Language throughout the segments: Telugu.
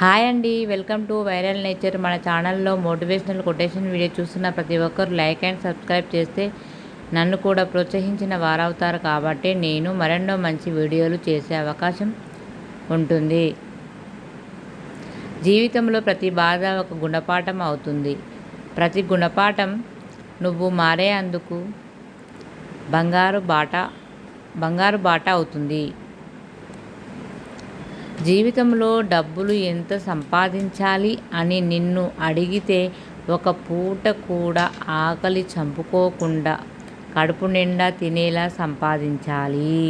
హాయ్ అండి, వెల్కమ్ టు వైరల్ నేచర్. మన ఛానల్లో మోటివేషనల్ కొటేషన్ వీడియో చూస్తున్న ప్రతి ఒక్కరు లైక్ అండ్ సబ్స్క్రైబ్ చేస్తే నన్ను కూడా ప్రోత్సహించిన వారవుతారు. కాబట్టి నేను మరెన్నో మంచి వీడియోలు చేసే అవకాశం ఉంటుంది. జీవితంలో ప్రతి బాధ ఒక గుణపాఠం అవుతుంది. ప్రతి గుణపాఠం నువ్వు మారే అందుకు బంగారు బాట అవుతుంది. జీవితంలో డబ్బులు ఎంత సంపాదించాలి అని నిన్ను అడిగితే ఒక పూట కూడా ఆకలి చంపుకోకుండా కడుపు నిండా తినేలా సంపాదించాలి.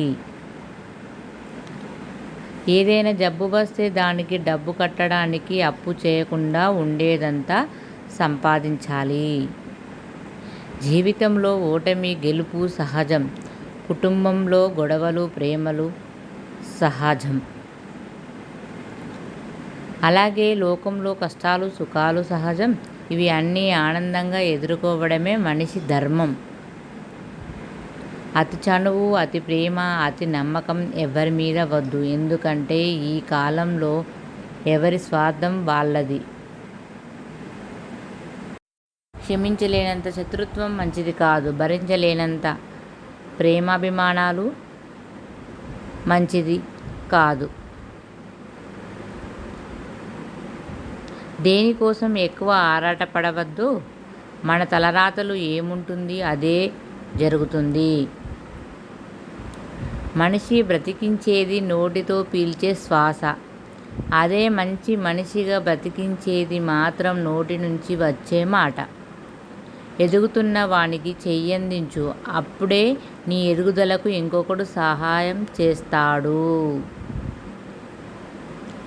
ఏదైనా జబ్బు వస్తే దానికి డబ్బు కట్టడానికి అప్పు చేయకుండా ఉండేదంతా సంపాదించాలి. జీవితంలో ఓటమి గెలుపు సహజం. కుటుంబంలో గొడవలు ప్రేమలు సహజం. అలాగే లోకంలో కష్టాలు సుఖాలు సహజం. ఇవి అన్నీ ఆనందంగా ఎదుర్కోవడమే మనిషి ధర్మం. అతి చనువు, అతి ప్రేమ, అతి నమ్మకం ఎవరి మీద వద్దు. ఎందుకంటే ఈ కాలంలో ఎవరి స్వార్థం వాళ్ళది. క్షమించలేనంత శత్రుత్వం మంచిది కాదు. భరించలేనంత ప్రేమాభిమానాలు మంచిది కాదు. దేనికోసం ఎక్కువ ఆరాటపడవద్దు. మన తలరాతలు ఏముంటుంది అదే జరుగుతుంది. మనిషి బ్రతికించేది నోటితో పీల్చే శ్వాస. అదే మంచి మనిషిగా బ్రతికించేది మాత్రం నోటి నుంచి వచ్చే మాట. ఎదుగుతున్న వానికి చెయ్యందించు. అప్పుడే నీ ఎదుగుదలకు ఇంకొకడు సహాయం చేస్తాడు.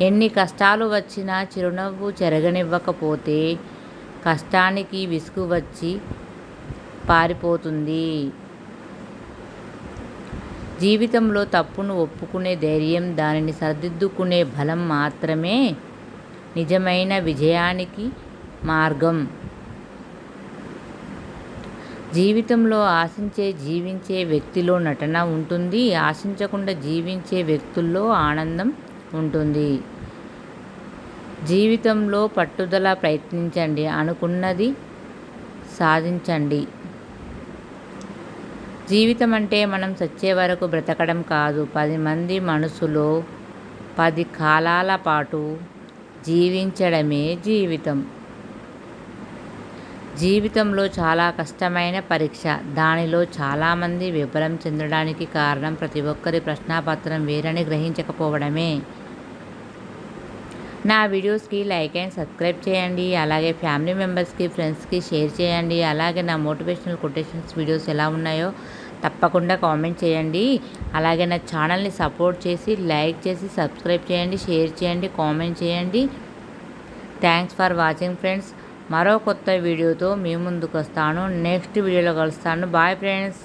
ఎన్ని కష్టాలు వచ్చినా చిరునవ్వు చెరగనివ్వకపోతే కష్టానికి విసుగు వచ్చి పారిపోతుంది. జీవితంలో తప్పును ఒప్పుకునే ధైర్యం, దానిని సరిదిద్దుకునే బలం మాత్రమే నిజమైన విజయానికి మార్గం. జీవితంలో ఆశించే జీవించే వ్యక్తిలో నటన ఉంటుంది. ఆశించకుండా జీవించే వ్యక్తుల్లో ఆనందం ఉంటుంది. జీవితంలో పట్టుదల ప్రయత్నించండి. అనుకున్నది సాధించండి. జీవితం అంటే మనం చచ్చే వరకు బ్రతకడం కాదు. 10 మంది మనసులో 10 కాలాల పాటు జీవించడమే జీవితం. జీవితంలో చాలా కష్టమైన పరీక్ష. దానిలో చాలామంది విఫలం చెందడానికి కారణం ప్రతి ఒక్కరి ప్రశ్నాపత్రం వేరని గ్రహించకపోవడమే. నా వీడియోస్కి లైక్ అండ్ సబ్స్క్రైబ్ చేయండి. అలాగే ఫ్యామిలీ మెంబర్స్కి ఫ్రెండ్స్కి షేర్ చేయండి. అలాగే నా మోటివేషనల్ కొటేషన్స్ వీడియోస్ ఎలా ఉన్నాయో తప్పకుండా కామెంట్ చేయండి. అలాగే నా ఛానల్ని సపోర్ట్ చేసి లైక్ చేసి సబ్స్క్రైబ్ చేయండి, షేర్ చేయండి, కామెంట్ చేయండి. Thanks for watching friends. మరో కొత్త వీడియోతో మీ ముందుకు వస్తాను. నెక్స్ట్ వీడియోలో కలుస్తాను. Bye friends.